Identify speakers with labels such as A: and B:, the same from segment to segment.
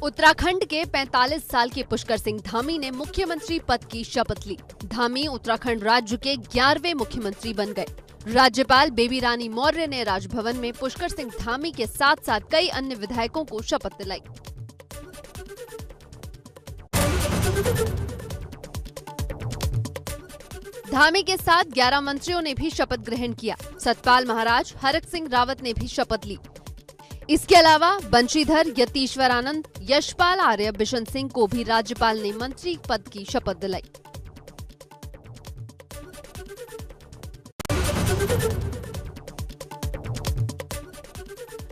A: उत्तराखंड के 45 साल के पुष्कर सिंह धामी ने मुख्यमंत्री पद की शपथ ली। धामी उत्तराखंड राज्य के 11वें मुख्यमंत्री बन गए। राज्यपाल बेबी रानी मौर्य ने राजभवन में पुष्कर सिंह धामी के साथ साथ कई अन्य विधायकों को शपथ दिलाई। धामी के साथ 11 मंत्रियों ने भी शपथ ग्रहण किया। सतपाल महाराज, हरक सिंह रावत ने भी शपथ ली। इसके अलावा बंशीधर, यतीश्वर आनंद, यशपाल आर्य, बिशन सिंह को भी राज्यपाल ने मंत्री पद की शपथ दिलाई।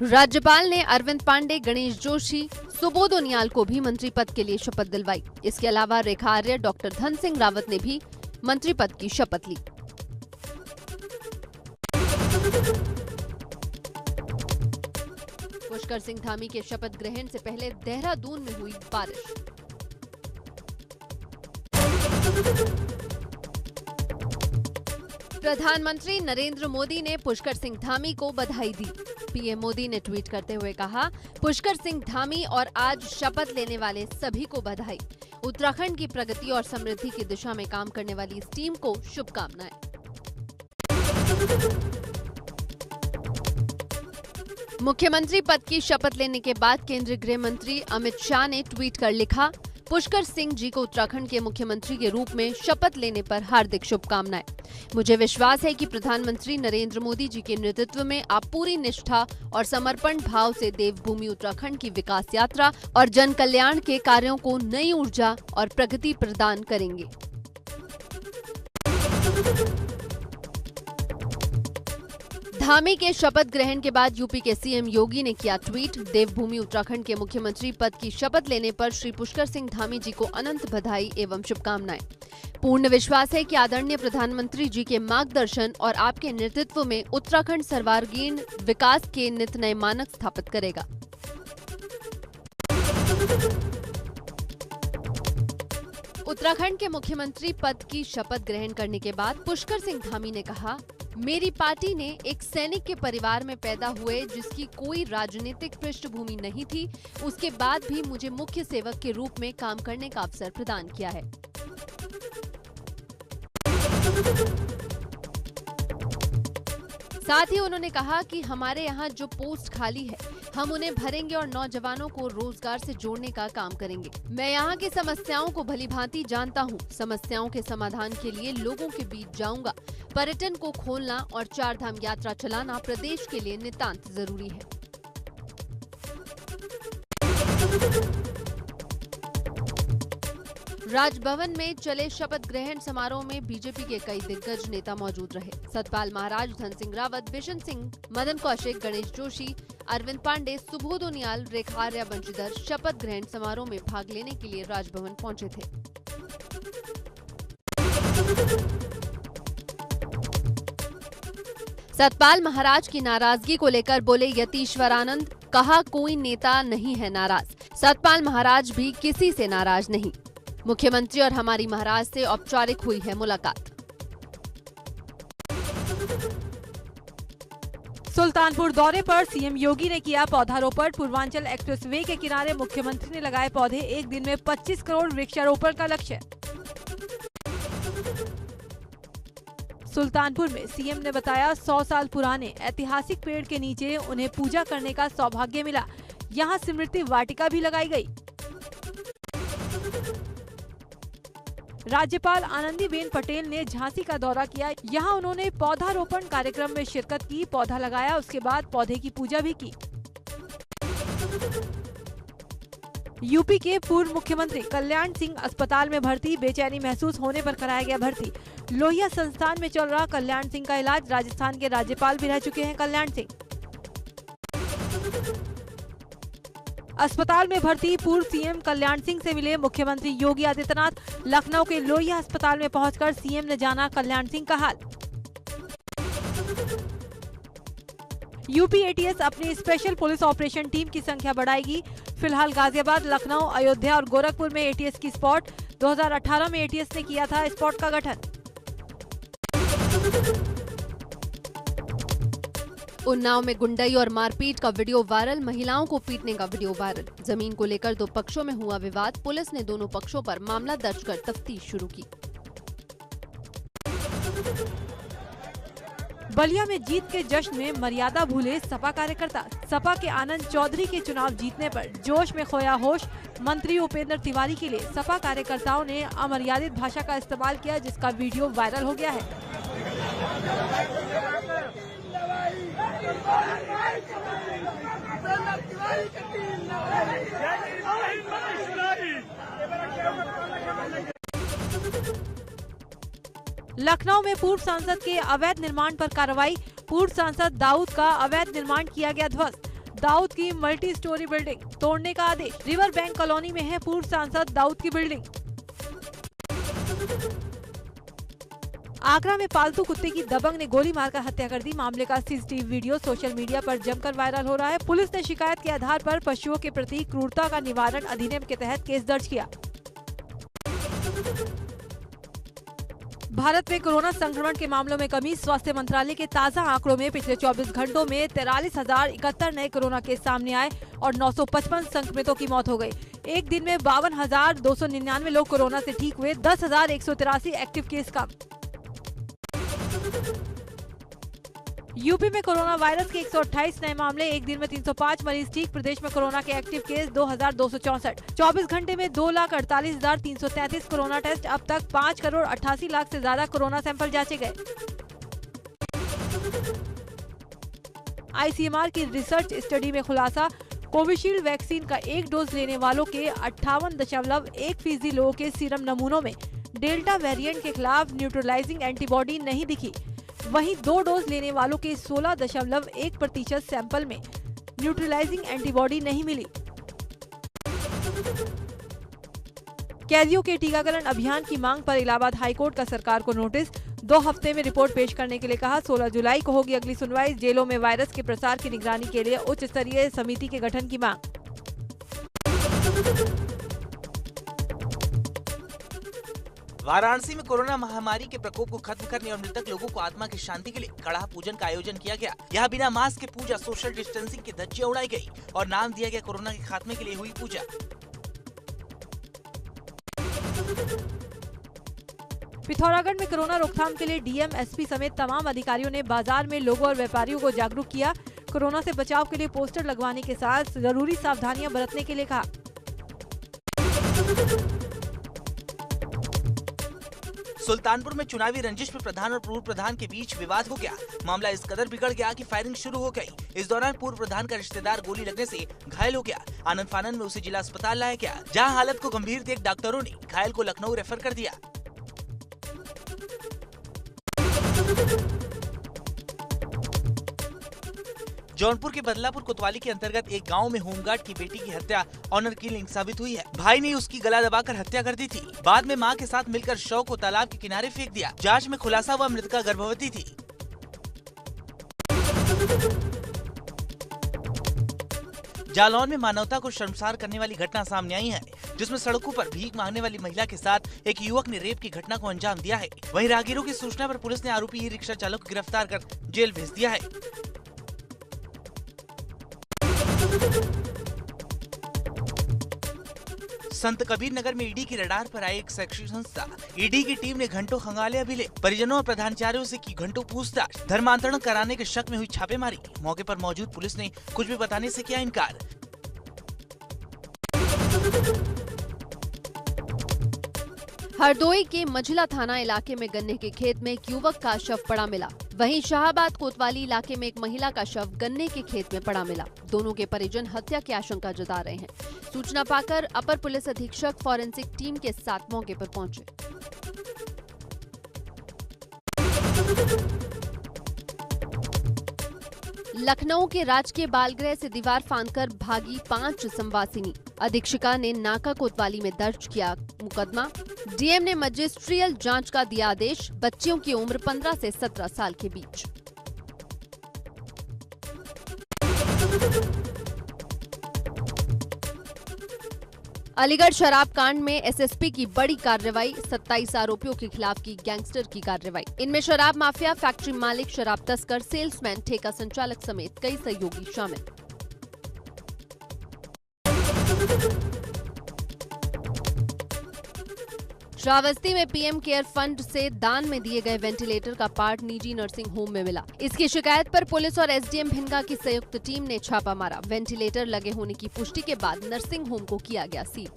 A: राज्यपाल ने अरविंद पांडे, गणेश जोशी, सुबोध उनियाल को भी मंत्री पद के लिए शपथ दिलवाई। इसके अलावा रेखा आर्य, डॉक्टर धन सिंह रावत ने भी मंत्री पद की शपथ ली। पुष्कर सिंह धामी के शपथ ग्रहण से पहले देहरादून में हुई बारिश। प्रधानमंत्री नरेंद्र मोदी ने पुष्कर सिंह धामी को बधाई दी। पीएम मोदी ने ट्वीट करते हुए कहा, पुष्कर सिंह धामी और आज शपथ लेने वाले सभी को बधाई। उत्तराखंड की प्रगति और समृद्धि की दिशा में काम करने वाली इस टीम को शुभकामनाएं। मुख्यमंत्री पद की शपथ लेने के बाद केंद्रीय गृह मंत्री अमित शाह ने ट्वीट कर लिखा, पुष्कर सिंह जी को उत्तराखंड के मुख्यमंत्री के रूप में शपथ लेने पर हार्दिक शुभकामनाएं। मुझे विश्वास है कि प्रधानमंत्री नरेंद्र मोदी जी के नेतृत्व में आप पूरी निष्ठा और समर्पण भाव से देवभूमि उत्तराखंड की विकास यात्रा और जन कल्याण के कार्यों को नई ऊर्जा और प्रगति प्रदान करेंगे। धामी के शपथ ग्रहण के बाद यूपी के सीएम योगी ने किया ट्वीट, देवभूमि उत्तराखंड के मुख्यमंत्री पद की शपथ लेने पर श्री पुष्कर सिंह धामी जी को अनंत बधाई एवं शुभकामनाएं। पूर्ण विश्वास है कि आदरणीय प्रधानमंत्री जी के मार्गदर्शन और आपके नेतृत्व में उत्तराखंड सर्वांगीण विकास के नित नए मानक स्थापित करेगा। उत्तराखंड के मुख्यमंत्री पद की शपथ ग्रहण करने के बाद पुष्कर सिंह धामी ने कहा, मेरी पार्टी ने एक सैनिक के परिवार में पैदा हुए जिसकी कोई राजनीतिक पृष्ठभूमि नहीं थी, उसके बाद भी मुझे मुख्य सेवक के रूप में काम करने का अवसर प्रदान किया है। साथ ही उन्होंने कहा कि हमारे यहाँ जो पोस्ट खाली है हम उन्हें भरेंगे और नौजवानों को रोजगार से जोड़ने का काम करेंगे। मैं यहाँ की समस्याओं को भलीभांति जानता हूँ। समस्याओं के समाधान के लिए लोगों के बीच जाऊंगा। पर्यटन को खोलना और 4 धाम यात्रा चलाना प्रदेश के लिए नितांत जरूरी है। राजभवन में चले शपथ ग्रहण समारोह में बीजेपी के कई दिग्गज नेता मौजूद रहे। सतपाल महाराज, धन सिंह रावत, बिशन सिंह, मदन कौशिक, गणेश जोशी, अरविंद पांडे, सुबोध उनियाल, रेखा आर्य, बंशीधर शपथ ग्रहण समारोह में भाग लेने के लिए राजभवन पहुंचे थे। सतपाल महाराज की नाराजगी को लेकर बोले यतीश्वर आनंद, कहा कोई नेता नहीं है नाराज। सतपाल महाराज भी किसी से नाराज नहीं। मुख्यमंत्री और हमारी महाराज से औपचारिक हुई है मुलाकात।
B: सुल्तानपुर दौरे पर सीएम योगी ने किया पौधारोपण। पूर्वांचल एक्सप्रेसवे के किनारे मुख्यमंत्री ने लगाए पौधे। एक दिन में 25 करोड़ वृक्षारोपण का लक्ष्य। सुल्तानपुर में सीएम ने बताया, 100 साल पुराने ऐतिहासिक पेड़ के नीचे उन्हें पूजा करने का सौभाग्य मिला। यहाँ स्मृति वाटिका भी लगाई गई। राज्यपाल आनंदीबेन पटेल ने झांसी का दौरा किया। यहाँ उन्होंने पौधारोपण कार्यक्रम में शिरकत की, पौधा लगाया, उसके बाद पौधे की पूजा भी की। यूपी के पूर्व मुख्यमंत्री कल्याण सिंह अस्पताल में भर्ती। बेचैनी महसूस होने पर कराया गया भर्ती। लोहिया संस्थान में चल रहा कल्याण सिंह का इलाज। राजस्थान के राज्यपाल भी रह चुके हैं कल्याण सिंह। अस्पताल में भर्ती पूर्व सीएम कल्याण सिंह से मिले मुख्यमंत्री योगी आदित्यनाथ। लखनऊ के लोहिया अस्पताल में पहुंचकर सीएम ने जाना कल्याण सिंह का हाल। यूपी एटीएस अपनी स्पेशल पुलिस ऑपरेशन टीम की संख्या बढ़ाएगी। फिलहाल गाजियाबाद, लखनऊ, अयोध्या और गोरखपुर में एटीएस की स्पॉट। 2018 में एटीएस ने किया था स्पॉट का गठन।
A: उन्नाव में गुंडई और मारपीट का वीडियो वायरल, महिलाओं को पीटने का वीडियो वायरल। जमीन को लेकर दो पक्षों में हुआ विवाद, पुलिस ने दोनों पक्षों पर मामला दर्ज कर तफ्तीश शुरू की।
B: बलिया में जीत के जश्न में मर्यादा भूले सपा कार्यकर्ता। सपा के आनंद चौधरी के चुनाव जीतने पर जोश में खोया होश। मंत्री उपेंद्र तिवारी के लिए सपा कार्यकर्ताओं ने अमर्यादित भाषा का इस्तेमाल किया, जिसका वीडियो वायरल हो गया है। लखनऊ में पूर्व सांसद के अवैध निर्माण पर कार्रवाई। पूर्व सांसद दाऊद का अवैध निर्माण किया गया ध्वस्त। दाऊद की मल्टी स्टोरी बिल्डिंग तोड़ने का आदेश। रिवर बैंक कॉलोनी में है पूर्व सांसद दाऊद की बिल्डिंग। आगरा में पालतू कुत्ते की दबंग ने गोली मारकर हत्या कर दी। मामले का सीसीटीवी वीडियो सोशल मीडिया पर जमकर वायरल हो रहा है। पुलिस ने शिकायत के आधार पर पशुओं के प्रति क्रूरता का निवारण अधिनियम के तहत केस दर्ज किया। भारत में कोरोना संक्रमण के मामलों में कमी। स्वास्थ्य मंत्रालय के ताज़ा आंकड़ों में पिछले 24 घंटों में 43,071 नए कोरोना केस सामने आए और 955 संक्रमितों की मौत हो गई। एक दिन में 52,299 लोग कोरोना से ठीक हुए। 10,183 एक्टिव केस कम। यूपी में कोरोना वायरस के 128 नए मामले। एक दिन में 305 मरीज ठीक। प्रदेश में कोरोना के एक्टिव केस 2,264। 24 घंटे में 2,48,333 कोरोना टेस्ट। अब तक 5 करोड़ 88 लाख से ज्यादा कोरोना सैंपल जांचे गए। आईसीएमआर की रिसर्च स्टडी में खुलासा, कोविशील्ड वैक्सीन का एक डोज लेने वालों के 58.1% लोगों के सीरम नमूनों में डेल्टा वेरिएंट के खिलाफ न्यूट्रलाइजिंग एंटीबॉडी नहीं दिखी। वहीं 2 डोज लेने वालों के 16.1% सैंपल में न्यूट्रलाइजिंग एंटीबॉडी नहीं मिली। कैदियों के टीकाकरण अभियान की मांग पर इलाहाबाद हाईकोर्ट का सरकार को नोटिस। 2 हफ्ते में रिपोर्ट पेश करने के लिए कहा। 16 जुलाई को होगी अगली सुनवाई। जेलों में वायरस के प्रसार की निगरानी के लिए उच्च स्तरीय समिति के गठन की मांग।
C: वाराणसी में कोरोना महामारी के प्रकोप को खत्म करने और मृतक लोगों को आत्मा की शांति के लिए कड़ाह पूजन का आयोजन किया गया। यहाँ बिना मास्क के पूजा, सोशल डिस्टेंसिंग की धज्जियां उड़ाई गई और नाम दिया गया कोरोना के खात्मे के लिए हुई पूजा।
B: पिथौरागढ़ में कोरोना रोकथाम के लिए डीएम, एसपी समेत तमाम अधिकारियों ने बाजार में लोगों और व्यापारियों को जागरूक किया। कोरोना से बचाव के लिए पोस्टर लगवाने के साथ जरूरी सावधानियां बरतने के लिए कहा।
C: सुल्तानपुर में चुनावी रंजिश में प्रधान और पूर्व प्रधान के बीच विवाद हो गया। मामला इस कदर बिगड़ गया कि फायरिंग शुरू हो गई। इस दौरान पूर्व प्रधान का रिश्तेदार गोली लगने से घायल हो गया। आनंद फानन में उसे जिला अस्पताल लाया गया, जहां हालत को गंभीर देख डॉक्टरों ने घायल को लखनऊ रेफर कर दिया। जौनपुर के बदलापुर कोतवाली के अंतर्गत एक गांव में होमगार्ड की बेटी की हत्या ऑनर किलिंग साबित हुई है। भाई ने उसकी गला दबाकर हत्या कर दी थी। बाद में मां के साथ मिलकर शव को तालाब के किनारे फेंक दिया। जांच में खुलासा हुआ मृतका गर्भवती थी। जालौन में मानवता को शर्मसार करने वाली घटना सामने आई है, जिसमें सड़कों पर भीख मांगने वाली महिला के साथ एक युवक ने रेप की घटना को अंजाम दिया है। वहीं राहगीरों की सूचना पर पुलिस ने आरोपी ई रिक्शा चालक को गिरफ्तार कर जेल भेज दिया है। संत कबीर नगर में ईडी की रडार पर आई एक शैक्षिक संस्था। ईडी की टीम ने घंटों खंगाले अभिले। परिजनों और प्रधानाचार्यों से की घंटों पूछताछ। धर्मांतरण कराने के शक में हुई छापेमारी। मौके पर मौजूद पुलिस ने कुछ भी बताने से किया इनकार।
A: हरदोई के मझिला थाना इलाके में गन्ने के खेत में एक युवक का शव पड़ा मिला। वहीं शाहाबाद कोतवाली इलाके में एक महिला का शव गन्ने के खेत में पड़ा मिला। दोनों के परिजन हत्या की आशंका जता रहे हैं। सूचना पाकर अपर पुलिस अधीक्षक फॉरेंसिक टीम के साथ मौके पर पहुंचे। लखनऊ के राजकीय बालगृह से दीवार फांदकर भागी 5 संवासिनी। अधीक्षिका ने नाका कोतवाली में दर्ज किया मुकदमा। डीएम ने मजिस्ट्रियल जांच का दिया आदेश। बच्चियों की उम्र 15 से 17 साल के बीच। अलीगढ़ शराब कांड में एसएसपी की बड़ी कार्रवाई, 27 आरोपियों के खिलाफ की गैंगस्टर की कार्रवाई। इनमें शराब माफिया, फैक्ट्री मालिक, शराब तस्कर, सेल्समैन, ठेका संचालक समेत कई सहयोगी शामिल। श्रावस्ती में पीएम केयर फंड से दान में दिए गए वेंटिलेटर का पार्ट निजी नर्सिंग होम में मिला। इसकी शिकायत पर पुलिस और एसडीएम भिनगा की संयुक्त टीम ने छापा मारा। वेंटिलेटर लगे होने की पुष्टि के बाद नर्सिंग होम को किया गया सील।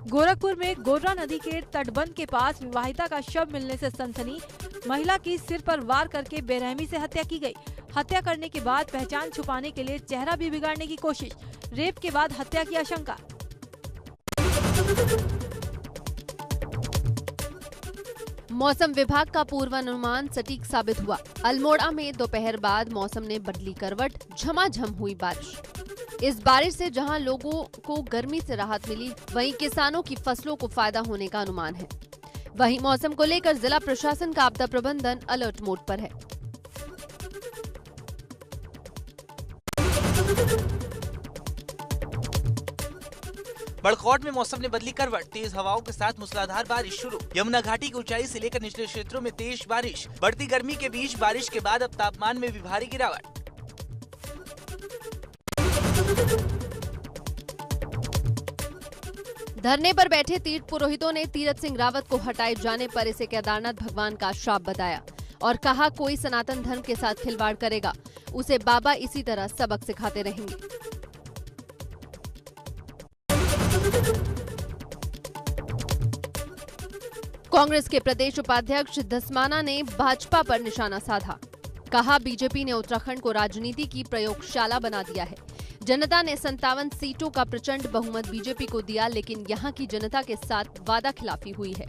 B: गोरखपुर में गोर्रा नदी के तटबंध के पास विवाहिता का शव मिलने से सनसनी। महिला की सिर पर वार करके बेरहमी से हत्या की गई। हत्या करने के बाद पहचान छुपाने के लिए चेहरा भी बिगाड़ने की कोशिश। रेप के बाद हत्या की आशंका।
A: मौसम विभाग का पूर्वानुमान सटीक साबित हुआ। अल्मोड़ा में दोपहर बाद मौसम ने बदली करवट, झमाझम हुई बारिश। इस बारिश से जहां लोगों को गर्मी से राहत मिली, वहीं किसानों की फसलों को फायदा होने का अनुमान है। वहीं मौसम को लेकर जिला प्रशासन का आपदा प्रबंधन अलर्ट मोड पर है।
C: बड़कौट में मौसम ने बदली करवट, तेज हवाओं के साथ मूसलाधार बारिश शुरू। यमुना घाटी की ऊंचाई से लेकर निचले क्षेत्रों में तेज बारिश। बढ़ती गर्मी के बीच बारिश के बाद अब तापमान में भी भारी गिरावट।
A: धरने पर बैठे तीर्थ पुरोहितों ने तीरथ सिंह रावत को हटाए जाने पर इसे केदारनाथ भगवान का श्राप बताया और कहा, कोई सनातन धर्म के साथ खिलवाड़ करेगा, उसे बाबा इसी तरह सबक सिखाते रहेंगे। कांग्रेस के प्रदेश उपाध्यक्ष धस्माना ने भाजपा पर निशाना साधा। कहा, बीजेपी ने उत्तराखंड को राजनीति की प्रयोगशाला बना दिया है। जनता ने 57 सीटों का प्रचंड बहुमत बीजेपी को दिया, लेकिन यहां की जनता के साथ वादा खिलाफी हुई है।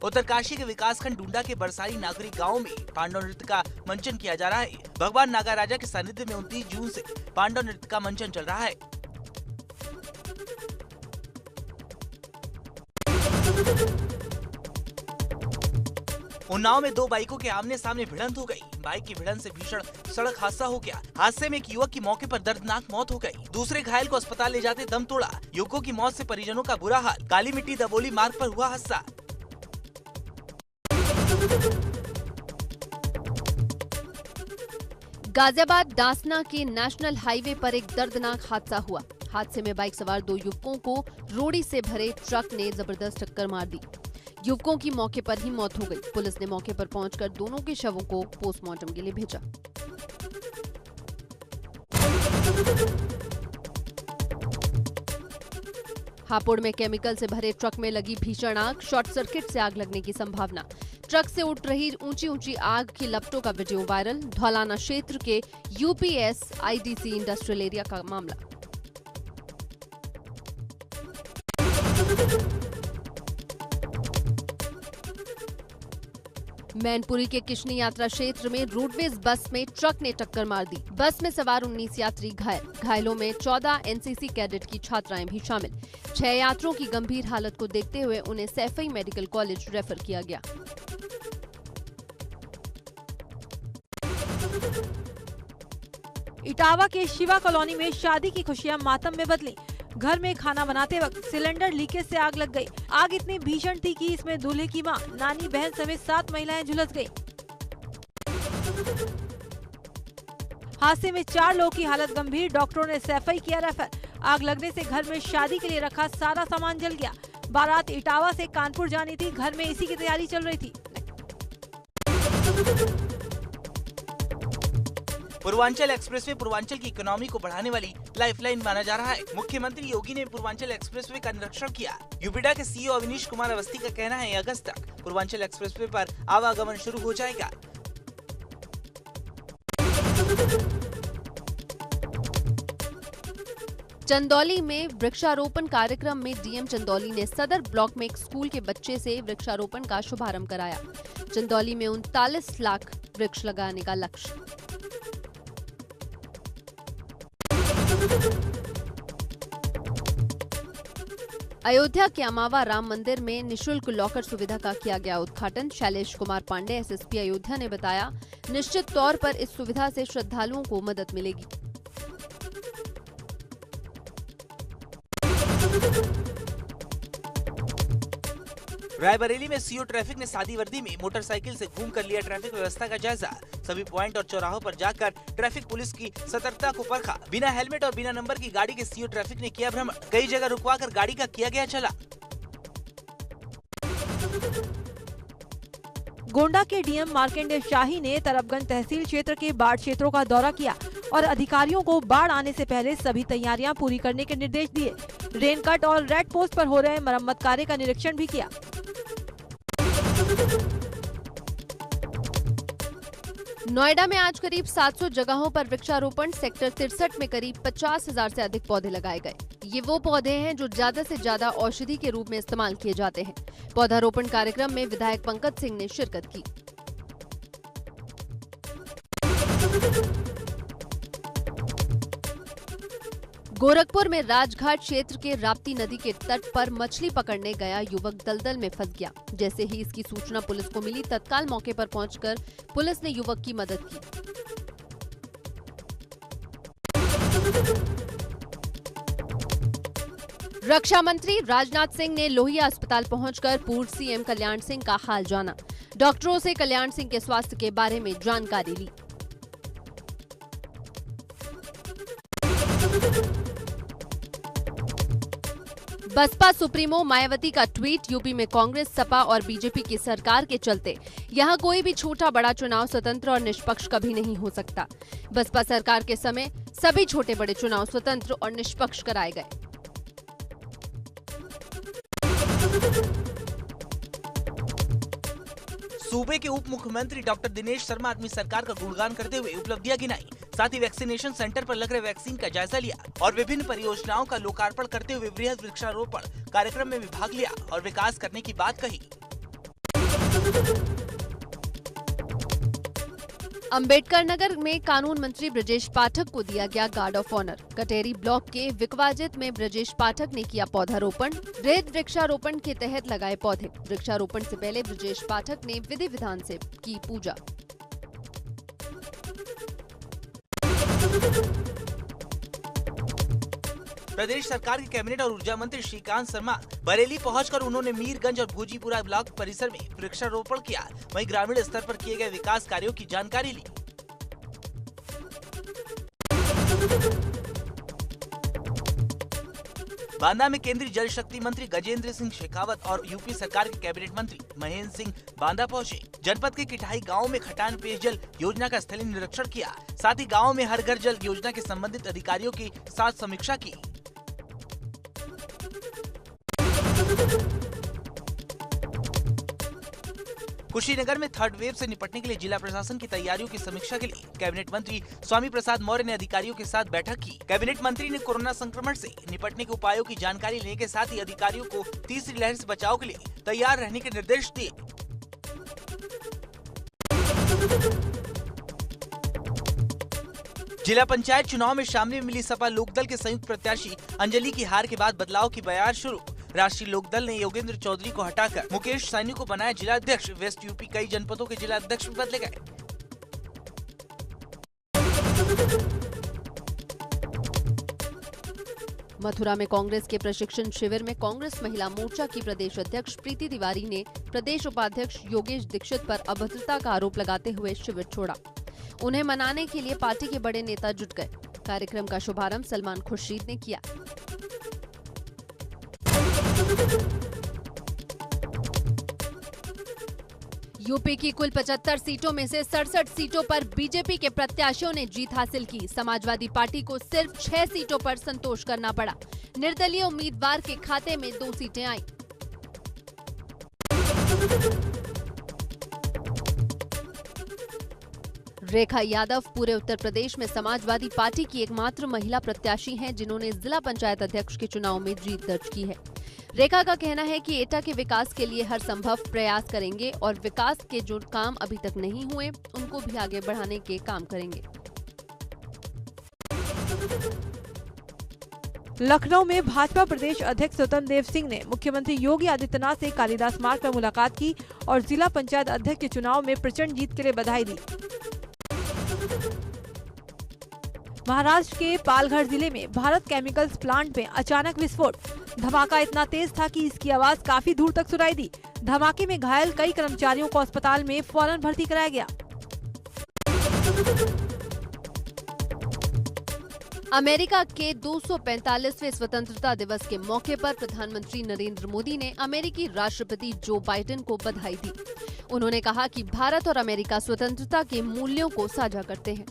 C: उत्तरकाशी के विकासखंड डूंडा के बरसाई नागरिक गांव में पांडव नृत्य का मंचन किया जा रहा है। भगवान नागाराजा के सानिध्य में 29 जून से पांडव नृत्य का मंचन चल रहा है। उन्नाव में दो बाइकों के आमने सामने भिड़ंत हो गई। बाइक की भिड़ंत से भीषण सड़क हादसा हो गया। हादसे में एक युवक की मौके पर दर्दनाक मौत हो गई। दूसरे घायल को अस्पताल ले जाते दम तोड़ा। युवकों की मौत से परिजनों का बुरा हाल। काली मिट्टी दबोली मार्ग पर हुआ हादसा।
A: गाजियाबाद दासना के नेशनल हाईवे पर एक दर्दनाक हादसा हुआ। हादसे में बाइक सवार दो युवकों को रोड़ी से भरे ट्रक ने जबरदस्त टक्कर मार दी। युवकों की मौके पर ही मौत हो गई। पुलिस ने मौके पर पहुंचकर दोनों के शवों को पोस्टमार्टम के लिए भेजा। हापुड़ में केमिकल से भरे ट्रक में लगी भीषण आग, शॉर्ट सर्किट से आग लगने की संभावना। ट्रक से उठ रही ऊंची ऊंची आग की लपटों का वीडियो वायरल। धौलाना क्षेत्र के यूपीएस आईडीसी इंडस्ट्रियल एरिया का मामला। मैनपुरी के किशनी यात्रा क्षेत्र में रोडवेज बस में ट्रक ने टक्कर मार दी। बस में सवार 19 यात्री घायल। घायलों में 14 एनसीसी कैडेट की छात्राएं भी शामिल। 6 यात्रियों की गंभीर हालत को देखते हुए उन्हें सैफई मेडिकल कॉलेज रेफर किया गया।
B: इटावा के शिवा कॉलोनी में शादी की खुशियां मातम में बदली। घर में खाना बनाते वक्त सिलेंडर लीकेज से आग लग गई। आग इतनी भीषण थी कि इसमें दूल्हे की मां, नानी, बहन समेत 7 महिलाएं झुलस गईं। हादसे में 4 लोगों की हालत गंभीर। डॉक्टरों ने सैफई किया रेफर। आग लगने से घर में शादी के लिए रखा सारा सामान जल गया। बारात इटावा से कानपुर जानी थी। घर में इसी की तैयारी चल रही थी।
C: पूर्वांचल एक्सप्रेसवे पूर्वांचल की इकोनॉमी को बढ़ाने वाली लाइफलाइन माना जा रहा है। मुख्यमंत्री योगी ने पूर्वांचल एक्सप्रेसवे का निरीक्षण किया। यूपीडा के सीईओ अविनीश कुमार अवस्थी का कहना है, अगस्त तक पूर्वांचल एक्सप्रेसवे पर आवागमन शुरू हो जाएगा।
A: चंदौली में वृक्षारोपण कार्यक्रम में डीएम चंदौली ने सदर ब्लॉक में एक स्कूल के बच्चे से वृक्षारोपण का शुभारंभ कराया। चंदौली में 39 लाख वृक्ष लगाने का लक्ष्य। अयोध्या के अमावा राम मंदिर में निशुल्क लॉकर सुविधा का किया गया उद्घाटन। शैलेश कुमार पांडे एसएसपी अयोध्या ने बताया, निश्चित तौर पर इस सुविधा से श्रद्धालुओं को मदद मिलेगी।
C: रायबरेली में सीओ ट्रैफिक ने सादी वर्दी में मोटरसाइकिल से घूम कर लिया ट्रैफिक व्यवस्था का जायजा। सभी पॉइंट और चौराहों पर जाकर ट्रैफिक पुलिस की सतर्कता को परखा। बिना हेलमेट और बिना नंबर की गाड़ी के सीओ ट्रैफिक ने किया भ्रमण। कई जगह रुकवाकर गाड़ी का किया गया चला।
B: गोंडा के डीएम मार्केंडेय शाही ने तरबगंज तहसील क्षेत्र के बाढ़ क्षेत्रों का दौरा किया और अधिकारियों को बाढ़ आने से पहले सभी तैयारियां पूरी करने के निर्देश दिए। रेन कट और रेड पोस्ट पर हो रहे मरम्मत कार्य का निरीक्षण भी किया।
A: नोएडा में आज करीब 700 जगहों पर वृक्षारोपण। सेक्टर 63 में करीब 50,000 से अधिक पौधे लगाए गए। ये वो पौधे हैं जो ज्यादा से ज्यादा औषधि के रूप में इस्तेमाल किए जाते हैं। पौधारोपण कार्यक्रम में विधायक पंकज सिंह ने शिरकत की। गोरखपुर में राजघाट क्षेत्र के राप्ती नदी के तट पर मछली पकड़ने गया युवक दलदल में फंस गया। जैसे ही इसकी सूचना पुलिस को मिली, तत्काल मौके पर पहुंचकर पुलिस ने युवक की मदद की। रक्षा मंत्री राजनाथ सिंह ने लोहिया अस्पताल पहुंचकर पूर्व सीएम कल्याण सिंह का हाल जाना। डॉक्टरों से कल्याण सिंह के स्वास्थ्य के बारे में जानकारी ली। बसपा सुप्रीमो मायावती का ट्वीट, यूपी में कांग्रेस, सपा और बीजेपी की सरकार के चलते यहां कोई भी छोटा बड़ा चुनाव स्वतंत्र और निष्पक्ष कभी नहीं हो सकता। बसपा सरकार के समय सभी छोटे बड़े चुनाव स्वतंत्र और निष्पक्ष कराए गए।
C: सूबे के उप मुख्यमंत्री डॉक्टर दिनेश शर्मा अपनी सरकार का गुणगान करते हुए उपलब्धियां गिनाई। साथ ही वैक्सीनेशन सेंटर पर लग रहे वैक्सीन का जायजा लिया और विभिन्न परियोजनाओं का लोकार्पण करते हुए वृहद वृक्षारोपण कार्यक्रम में भी भाग लिया और विकास करने की बात कही।
A: अंबेडकर नगर में कानून मंत्री ब्रजेश पाठक को दिया गया गार्ड ऑफ ऑनर। कटेरी ब्लॉक के विकवाजित में ब्रजेश पाठक ने किया पौधारोपण। रेत वृक्षारोपण के तहत लगाए पौधे। वृक्षारोपण से पहले ब्रजेश पाठक ने विधि विधान से की पूजा।
C: प्रदेश सरकार के कैबिनेट और ऊर्जा मंत्री श्रीकांत शर्मा बरेली पहुंचकर उन्होंने मीरगंज और भूजीपुरा ब्लॉक परिसर में वृक्षारोपण किया। वहीं ग्रामीण स्तर पर किए गए विकास कार्यों की जानकारी ली। बांदा में केंद्रीय जल शक्ति मंत्री गजेंद्र सिंह शेखावत और यूपी सरकार के कैबिनेट मंत्री महेंद्र सिंह बांदा पहुंचे। जनपद के किठाई गांव में खटान पेयजल योजना का स्थलीय निरीक्षण किया। साथ ही गांव में हर घर जल योजना के संबंधित अधिकारियों के साथ समीक्षा की। कुशीनगर में थर्ड वेव से निपटने के लिए जिला प्रशासन की तैयारियों की समीक्षा के लिए कैबिनेट मंत्री स्वामी प्रसाद मौर्य ने अधिकारियों के साथ बैठक की। कैबिनेट मंत्री ने कोरोना संक्रमण से निपटने के उपायों की जानकारी लेने के साथ ही अधिकारियों को तीसरी लहर से बचाव के लिए तैयार रहने के निर्देश दिए। जिला पंचायत चुनाव में शामली में मिली सपा लोकदल के संयुक्त प्रत्याशी अंजलि की हार के बाद बदलाव की बयार शुरू। राष्ट्रीय लोकदल ने योगेंद्र चौधरी को हटाकर मुकेश सैनी को बनाया जिला अध्यक्ष। वेस्ट यूपी कई जनपदों के जिला अध्यक्ष भी बदले गए।
A: मथुरा में कांग्रेस के प्रशिक्षण शिविर में कांग्रेस महिला मोर्चा की प्रदेश अध्यक्ष प्रीति तिवारी ने प्रदेश उपाध्यक्ष योगेश दीक्षित पर अभद्रता का आरोप लगाते हुए शिविर छोड़ा। उन्हें मनाने के लिए पार्टी के बड़े नेता जुट गए। कार्यक्रम का शुभारंभ सलमान खुर्शीद ने किया। यूपी की कुल 75 सीटों में से 67 सीटों पर बीजेपी के प्रत्याशियों ने जीत हासिल की। समाजवादी पार्टी को सिर्फ 6 सीटों पर संतोष करना पड़ा। निर्दलीय उम्मीदवार के खाते में 2 सीटें आईं। रेखा यादव पूरे उत्तर प्रदेश में समाजवादी पार्टी की एकमात्र महिला प्रत्याशी हैं जिन्होंने जिला पंचायत अध्यक्ष के चुनाव में जीत दर्ज की है। रेखा का कहना है कि एटा के विकास के लिए हर संभव प्रयास करेंगे और विकास के जो काम अभी तक नहीं हुए उनको भी आगे बढ़ाने के काम करेंगे।
B: लखनऊ में भाजपा प्रदेश अध्यक्ष स्वतंत्र देव सिंह ने मुख्यमंत्री योगी आदित्यनाथ से कालिदास मार्ग पर मुलाकात की और जिला पंचायत अध्यक्ष के चुनाव में प्रचंड जीत के लिए बधाई दी। महाराष्ट्र के पालघर जिले में भारत केमिकल्स प्लांट में अचानक विस्फोट। धमाका इतना तेज था कि इसकी आवाज काफी दूर तक सुनाई दी। धमाके में घायल कई कर्मचारियों को अस्पताल में फौरन भर्ती कराया गया।
A: अमेरिका के 245वें स्वतंत्रता दिवस के मौके पर प्रधानमंत्री नरेंद्र मोदी ने अमेरिकी राष्ट्रपति जो बाइडेन को बधाई दी। उन्होंने कहा कि भारत और अमेरिका स्वतंत्रता के मूल्यों को साझा करते हैं।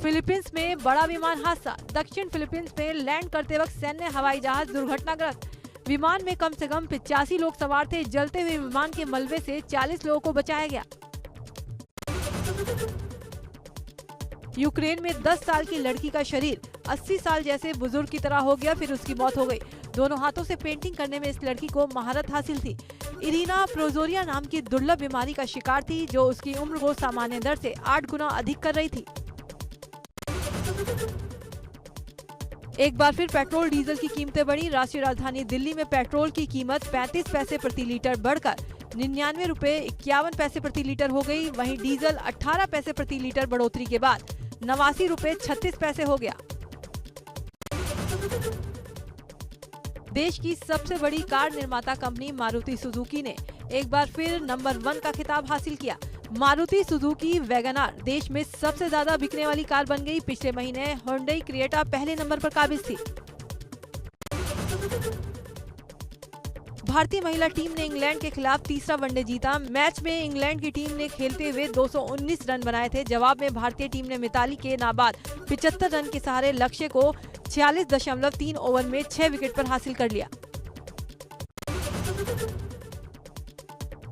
B: फिलीपींस में बड़ा विमान हादसा। दक्षिण फिलीपींस में लैंड करते वक्त सैन्य हवाई जहाज दुर्घटनाग्रस्त। विमान में कम से कम 85 लोग सवार थे। जलते हुए विमान के मलबे से 40 लोगों को बचाया गया। यूक्रेन में 10 साल की लड़की का शरीर 80 साल जैसे बुजुर्ग की तरह हो गया, फिर उसकी मौत हो गई। दोनों हाथों से पेंटिंग करने में इस लड़की को महारत हासिल थी। इरीना प्रोजोरिया नाम की दुर्लभ बीमारी का शिकार थी, जो उसकी उम्र को सामान्य दर से 8 गुना अधिक कर रही थी। एक बार फिर पेट्रोल डीजल की कीमतें बढ़ी। राष्ट्रीय राजधानी दिल्ली में पेट्रोल की कीमत 35 पैसे प्रति लीटर बढ़कर 99 रुपए 51 पैसे प्रति लीटर हो गई। वहीं डीजल 18 पैसे प्रति लीटर बढ़ोतरी के बाद 89 रुपए 36 पैसे हो गया। देश की सबसे बड़ी कार निर्माता कंपनी मारुति सुजुकी ने एक बार फिर नंबर 1 का खिताब हासिल किया। मारुति सुजुकी वैगनआर देश में सबसे ज्यादा बिकने वाली कार बन गई। पिछले महीने हुंडई क्रेटा पहले नंबर पर काबिज थी। भारतीय महिला टीम ने इंग्लैंड के खिलाफ तीसरा वनडे जीता। मैच में इंग्लैंड की टीम ने खेलते हुए 219 रन बनाए थे। जवाब में भारतीय टीम ने मिताली के नाबाद 75 रन के सहारे लक्ष्य को 46.3 ओवर में 6 विकेट पर हासिल कर लिया।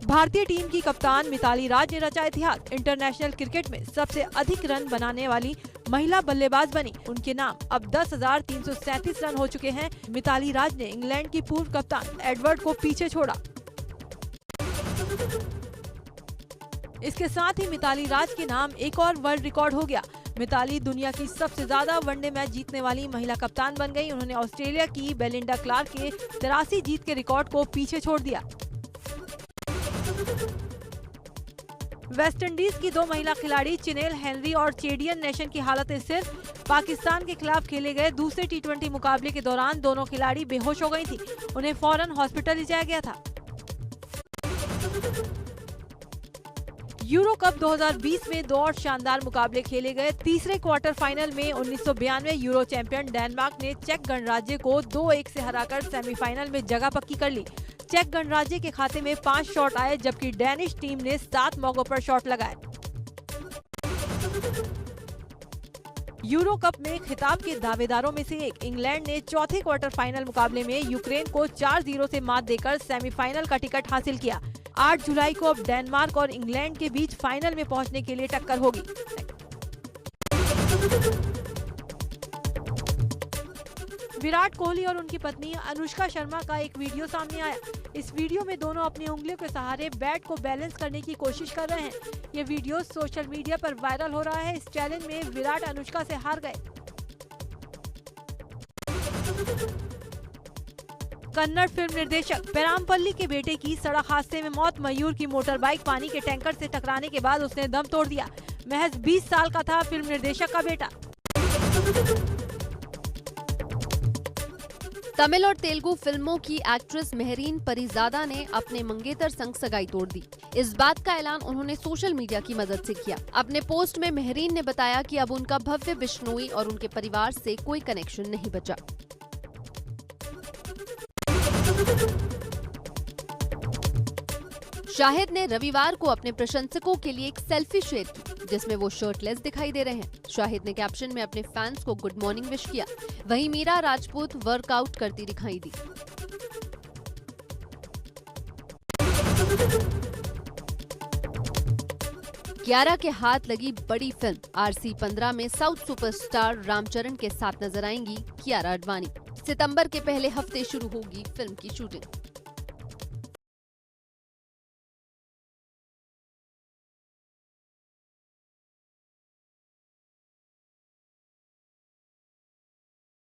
B: भारतीय टीम की कप्तान मिताली राज ने रचा इतिहास। इंटरनेशनल क्रिकेट में सबसे अधिक रन बनाने वाली महिला बल्लेबाज बनी। उनके नाम अब 10,337 रन हो चुके हैं। मिताली राज ने इंग्लैंड की पूर्व कप्तान एडवर्ड को पीछे छोड़ा। इसके साथ ही मिताली राज के नाम एक और वर्ल्ड रिकॉर्ड हो गया। मिताली दुनिया की सबसे ज्यादा वनडे मैच जीतने वाली महिला कप्तान बन गई। उन्होंने ऑस्ट्रेलिया की बेलिंडा क्लार्क के 83 जीत के रिकॉर्ड को पीछे छोड़ दिया। वेस्टइंडीज की 2 महिला खिलाड़ी चिनेल हेनरी और चेडियन नेशन की हालत स्थिर। पाकिस्तान के खिलाफ खेले गए दूसरे T20 मुकाबले के दौरान दोनों खिलाड़ी बेहोश हो गई थी। उन्हें फौरन हॉस्पिटल ले जाया गया था। यूरो कप 2020 में 2 और शानदार मुकाबले खेले गए। तीसरे क्वार्टर फाइनल में 1992 यूरो चैंपियन डेनमार्क ने चेक गणराज्य को 2-1 से हराकर सेमीफाइनल में जगह पक्की कर ली। चेक गणराज्य के खाते में 5 शॉट आए, जबकि डेनिश टीम ने 7 मौकों पर शॉट लगाए। यूरो कप में खिताब के दावेदारों में से एक इंग्लैंड ने चौथे क्वार्टर फाइनल मुकाबले में यूक्रेन को 4-0 से मात देकर सेमीफाइनल का टिकट हासिल किया। 8 जुलाई को अब डेनमार्क और इंग्लैंड के बीच फाइनल में पहुंचने के लिए टक्कर होगी। विराट कोहली और उनकी पत्नी अनुष्का शर्मा का एक वीडियो सामने आया। इस वीडियो में दोनों अपनी उंगलियों के सहारे बैट को बैलेंस करने की कोशिश कर रहे हैं। ये वीडियो सोशल मीडिया पर वायरल हो रहा है। इस चैलेंज में विराट अनुष्का से हार गए। कन्नड़ फिल्म निर्देशक पेरामपल्ली के बेटे की सड़क हादसे में मौत। मयूर की मोटर बाइक पानी के टैंकर से टकराने के बाद उसने दम तोड़ दिया। महज 20 साल का था फिल्म निर्देशक का बेटा।
A: तमिल और तेलुगु फिल्मों की एक्ट्रेस मेहरीन परिजादा ने अपने मंगेतर संग सगाई तोड़ दी। इस बात का ऐलान उन्होंने सोशल मीडिया की मदद से किया। अपने पोस्ट में मेहरीन ने बताया कि अब उनका भव्य बिश्नोई और उनके परिवार से कोई कनेक्शन नहीं बचा। शाहिद ने रविवार को अपने प्रशंसकों के लिए एक सेल्फी शेयर की, जिसमें वो शर्टलेस दिखाई दे रहे हैं। शाहिद ने कैप्शन में अपने फैंस को गुड मॉर्निंग विश किया। वहीं मीरा राजपूत वर्कआउट करती दिखाई दी। कियारा के हाथ लगी बड़ी फिल्म RC 15 में साउथ सुपरस्टार रामचरण के साथ नजर आएंगी कियारा आडवाणी। सितंबर के पहले हफ्ते शुरू होगी फिल्म की शूटिंग।